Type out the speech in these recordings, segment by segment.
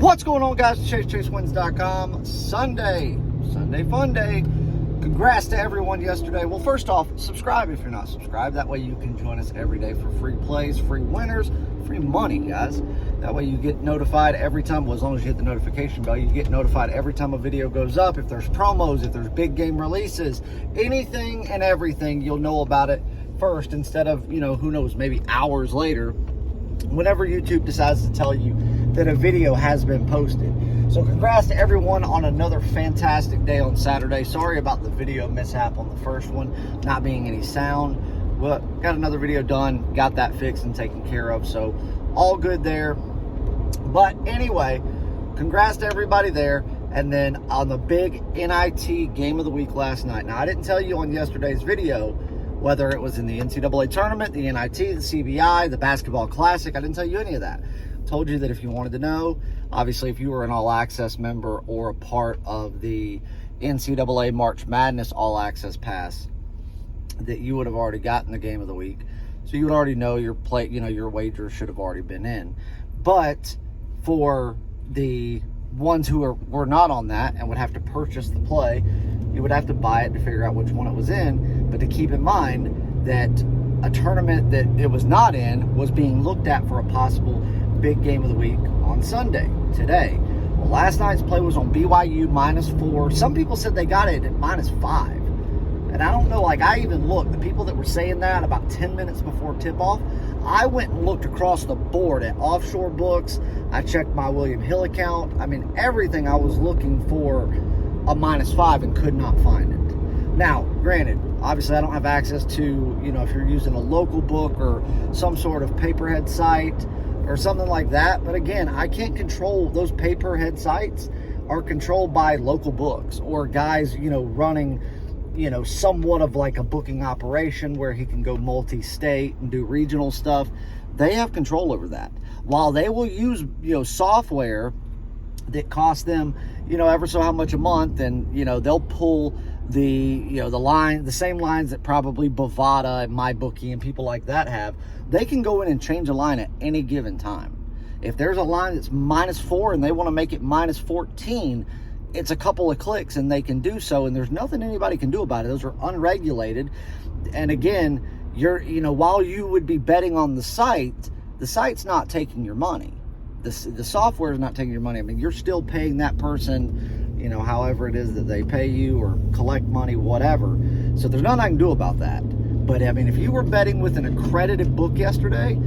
What's going on, guys? ChaseWins.com. Sunday fun day. Congrats to everyone yesterday. Well, first off, subscribe if you're not subscribed. That way you can join us every day for free plays, free winners, free money, guys. That way you get notified every time. Well, as long as you hit the notification bell, you get notified every time a video goes up. If there's promos, if there's big game releases, anything and everything, you'll know about it first instead of, who knows, maybe hours later, whenever YouTube decides to tell you that a video has been posted. So congrats to everyone on another fantastic day on Saturday. Sorry about the video mishap on the first one, not being any sound. Well, got another video done, got that fixed and taken care of, so all good there. But anyway, congrats to everybody there. And then on the big NIT game of the week last night. Now, I didn't tell you on yesterday's video whether it was in the NCAA tournament, the NIT, the CBI, the basketball classic. I didn't tell you any of that. Told you that if you wanted to know, obviously if you were an All Access member or a part of the NCAA March Madness All Access Pass, that you would have already gotten the game of the week. So you would already know your your wager should have already been in. But for the ones who were not on that and would have to purchase the play, you would have to buy it to figure out which one it was in. But to keep in mind that a tournament that it was not in was being looked at for a possible big game of the week on Sunday, today. Well, last night's play was on BYU -4. Some people said they got it at -5. And I don't know, I even looked, the people that were saying that about 10 minutes before tip-off, I went and looked across the board at offshore books. I checked my William Hill account. I mean, everything. I was looking for a -5 and could not find it. Now, granted, obviously I don't have access to, if you're using a local book or some sort of paperhead site or something like that. But again, I can't control those paperhead sites. Are controlled by local books or guys, running, somewhat of like a booking operation where he can go multi-state and do regional stuff. They have control over that. While they will use, software that costs them, ever so how much a month, and, they'll pull the same lines that probably Bovada and MyBookie and people like that have. They can go in and change a line at any given time. If there's a line that's -4 and they want to make it -14, it's a couple of clicks and they can do so, and there's nothing anybody can do about it. Those are unregulated. And again, while you would be betting on the site's not taking your money. The software is not taking your money. I mean, you're still paying that person, however it is that they pay you or collect money, whatever. So there's nothing I can do about that. But I mean, if you were betting with an accredited book yesterday,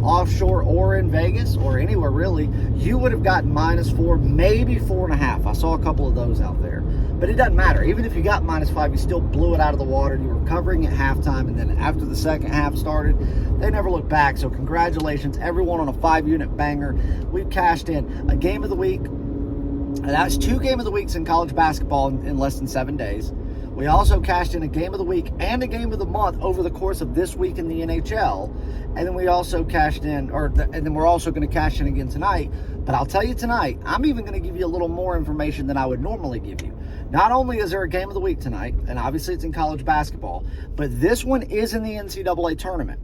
offshore or in Vegas or anywhere really, you would have gotten -4, maybe 4.5. I saw a couple of those out there. But it doesn't matter. Even if you got -5, you still blew it out of the water. You were covering at halftime, and then after the second half started, they never looked back. So congratulations, everyone, on a 5-unit banger. We've cashed in a game of the week. And that's 2 game of the weeks in college basketball in less than 7 days. We also cashed in a game of the week and a game of the month over the course of this week in the NHL. And then we also cashed in, and then we're also going to cash in again tonight. But I'll tell you tonight, I'm even going to give you a little more information than I would normally give you. Not only is there a game of the week tonight, and obviously it's in college basketball, but this one is in the NCAA tournament.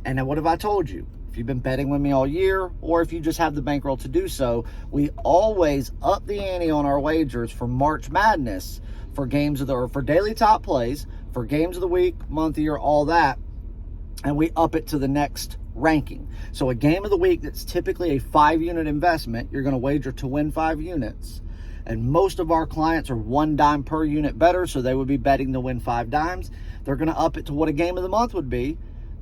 And then what have I told you? If you've been betting with me all year, or if you just have the bankroll to do so, we always up the ante on our wagers for March Madness, for for daily top plays, for games of the week, month, year, all that, and we up it to the next ranking. So a game of the week that's typically a 5-unit investment, you're going to wager to win 5 units. And most of our clients are 1 dime per unit better, so they would be betting to win 5 dimes. They're going to up it to what a game of the month would be.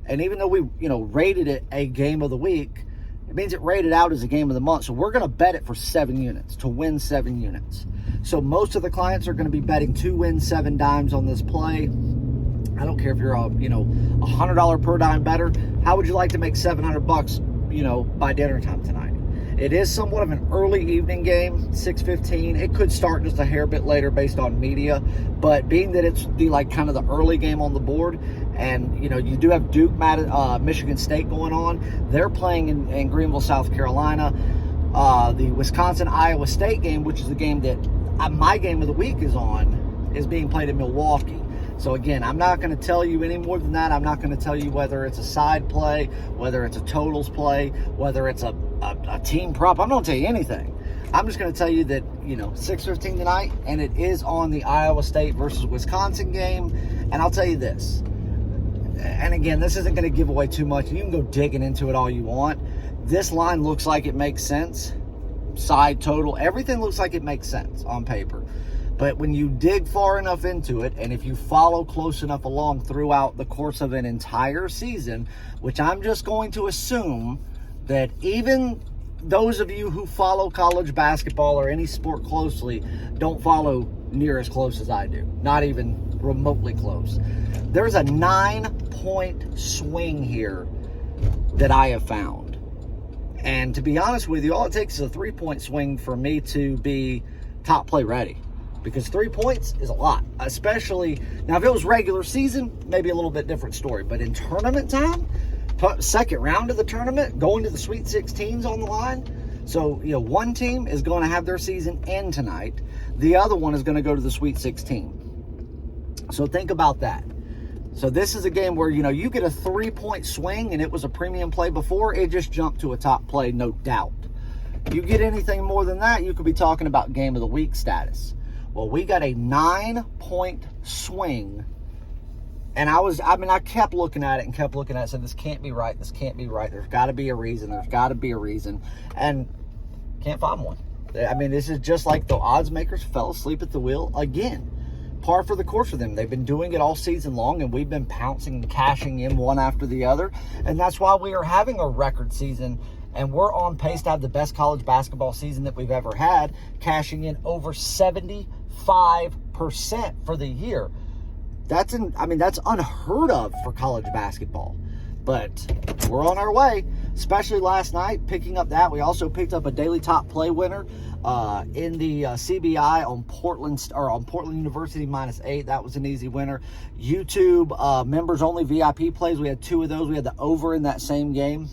And even though we, rated it a game of the week, it means it rated out as a game of the month. So we're going to bet it for 7 units, to win 7 units. So most of the clients are going to be betting to win 7 dimes on this play. I don't care if you're a, $100 per dime better. How would you like to make $700, by dinner time tonight? It is somewhat of an early evening game, 6:15. It could start just a hair bit later based on media, but being that it's the kind of the early game on the board, and you do have Duke, Michigan State going on. They're playing in Greenville, South Carolina. The Wisconsin-Iowa State game, which is the game that my game of the week is being played in Milwaukee. So again, I'm not going to tell you any more than that. I'm not going to tell you whether it's a side play, whether it's a totals play, whether it's a team prop. I'm not going to tell you anything. I'm just going to tell you that, 6:15 tonight, and it is on the Iowa State versus Wisconsin game. And I'll tell you this, and again, this isn't going to give away too much. You can go digging into it all you want. This line looks like it makes sense. Side total, everything looks like it makes sense on paper. But when you dig far enough into it, and if you follow close enough along throughout the course of an entire season, which I'm just going to assume that even those of you who follow college basketball or any sport closely don't follow near as close as I do. Not even remotely close. There's a 9-point swing here that I have found. And to be honest with you, all it takes is a 3-point swing for me to be top play ready. Because 3 points is a lot, especially, now if it was regular season, maybe a little bit different story. But in tournament time, second round of the tournament, going to the Sweet 16s on the line. So, one team is going to have their season end tonight. The other one is going to go to the Sweet 16. So think about that. So this is a game where, you get a 3-point swing and it was a premium play before, it just jumped to a top play, no doubt. You get anything more than that, you could be talking about game of the week status. Well, we got a 9-point swing. And I kept looking at it and said, this can't be right. This can't be right. There's got to be a reason. And can't find one. This is just like the odds makers fell asleep at the wheel again. Par for the course for them. They've been doing it all season long, and we've been pouncing and cashing in one after the other. And that's why we are having a record season. And we're on pace to have the best college basketball season that we've ever had, cashing in over 75% for the year. That's unheard of for college basketball. But we're on our way, especially last night, picking up that. We also picked up a daily top play winner in the CBI on Portland University -8. That was an easy winner. YouTube members only VIP plays. We had 2 of those. We had the over in that same game.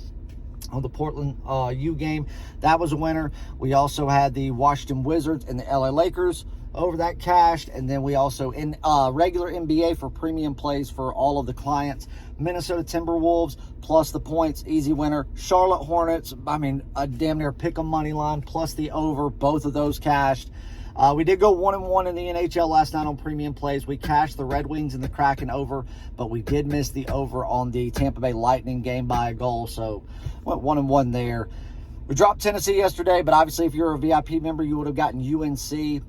On the Portland U game, that was a winner. We also had the Washington Wizards and the LA Lakers over that cashed. And then we also, in regular NBA for premium plays for all of the clients, Minnesota Timberwolves plus the points, easy winner. Charlotte Hornets, a damn near pick 'em money line plus the over, both of those cashed. We did go 1-1 in the NHL last night on premium plays. We cashed the Red Wings and the Kraken over, but we did miss the over on the Tampa Bay Lightning game by a goal, so went 1-1 there. We dropped Tennessee yesterday, but obviously if you're a VIP member, you would have gotten UNC,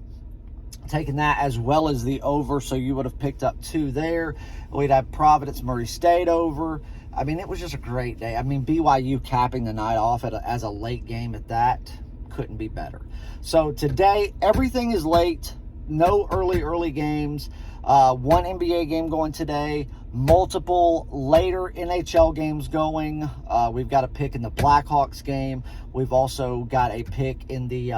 taking that as well as the over, so you would have picked up 2 there. We'd have Providence Murray State over. It was just a great day. BYU capping the night off as a late game at that. Couldn't be better. So today, everything is late. No early games. One NBA game going today. Multiple later NHL games going. We've got a pick in the Blackhawks game. We've also got a pick in the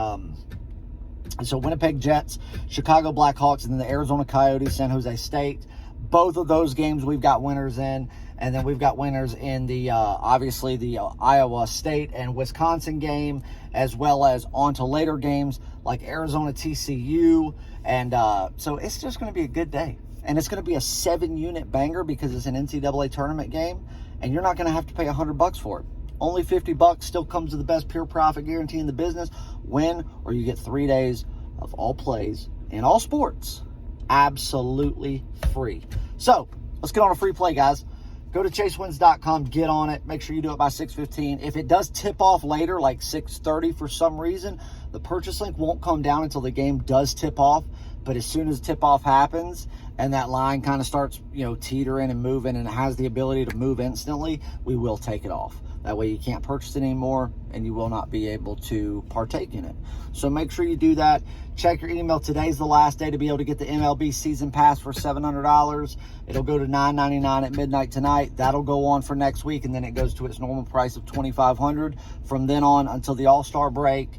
Winnipeg Jets, Chicago Blackhawks, and then the Arizona Coyotes, San Jose State. Both of those games we've got winners in. And then we've got winners in the, obviously, the Iowa State and Wisconsin game, as well as on to later games like Arizona TCU. And so it's just going to be a good day. And it's going to be a 7-unit banger because it's an NCAA tournament game. And you're not going to have to pay $100 for it. Only $50 still comes with the best pure profit guarantee in the business. Win or you get 3 days of all plays in all sports. Absolutely free. So let's get on a free play, guys. Go to chasewins.com, get on it. Make sure you do it by 6:15. If it does tip off later, like 6:30 for some reason, the purchase link won't come down until the game does tip off. But as soon as tip-off happens and that line kind of starts, teetering and moving and it has the ability to move instantly, we will take it off. That way you can't purchase it anymore and you will not be able to partake in it. So make sure you do that. Check your email. Today's the last day to be able to get the MLB season pass for $700. It'll go to $9.99 at midnight tonight. That'll go on for next week, and then it goes to its normal price of $2,500. From then on until the All-Star break,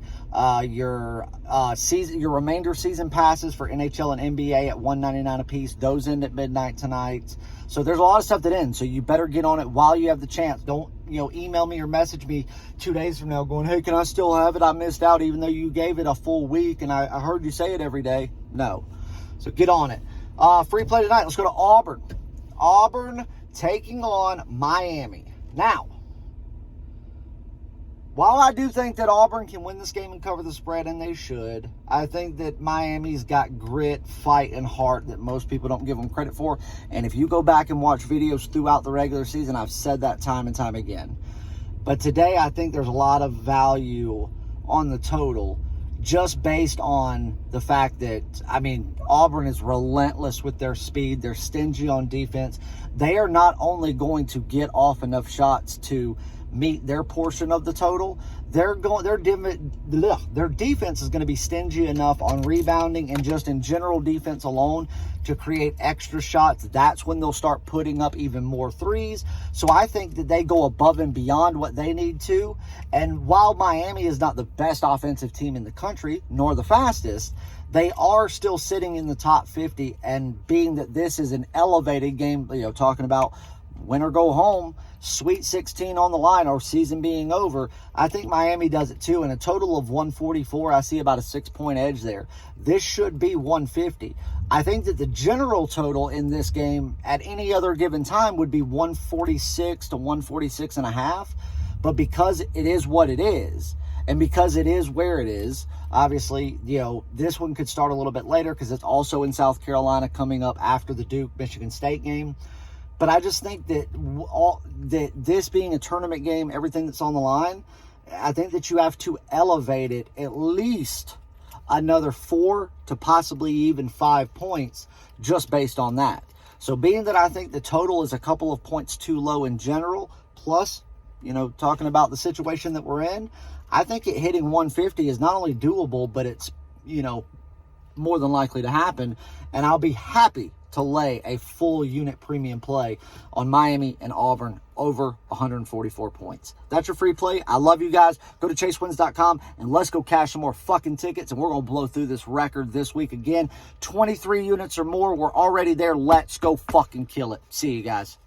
your remainder season passes for NHL and NBA at $199 a piece. Those end at midnight tonight. So there's a lot of stuff that ends. So you better get on it while you have the chance. Don't email me or message me 2 days from now going, hey, can I still have it? I missed out even though you gave it a full week and I heard you say it every day. No. So get on it. Free play tonight. Let's go to Auburn. Auburn taking on Miami. Now, while I do think that Auburn can win this game and cover the spread, and they should, I think that Miami's got grit, fight, and heart that most people don't give them credit for. And if you go back and watch videos throughout the regular season, I've said that time and time again. But today, I think there's a lot of value on the total just based on the fact that, I mean, Auburn is relentless with their speed. They're stingy on defense. They are not only going to get off enough shots to meet their portion of the total, their defense is going to be stingy enough on rebounding and just in general defense alone to create extra shots. That's when they'll start putting up even more threes. So I think that they go above and beyond what they need to. And while Miami is not the best offensive team in the country, nor the fastest, they are still sitting in the top 50. And being that this is an elevated game, talking about win or go home, Sweet 16 on the line, or season being over, I think Miami does it too. In a total of 144, I see about a 6-point edge there. This should be 150. I think that the general total in this game at any other given time would be 146 to 146 and a half. But because it is what it is, and because it is where it is, obviously, this one could start a little bit later because it's also in South Carolina coming up after the Duke-Michigan State game. But I just think that this being a tournament game, everything that's on the line, I think that you have to elevate it at least another 4 to possibly even 5 points just based on that. So being that I think the total is a couple of points too low in general, plus, talking about the situation that we're in, I think it hitting 150 is not only doable, but it's, more than likely to happen. And I'll be happy to lay a full unit premium play on Miami and Auburn over 144 points. That's your free play. I love you guys. Go to chasewins.com and let's go cash some more fucking tickets, and we're going to blow through this record this week again. 23 units or more. We're already there. Let's go fucking kill it. See you guys.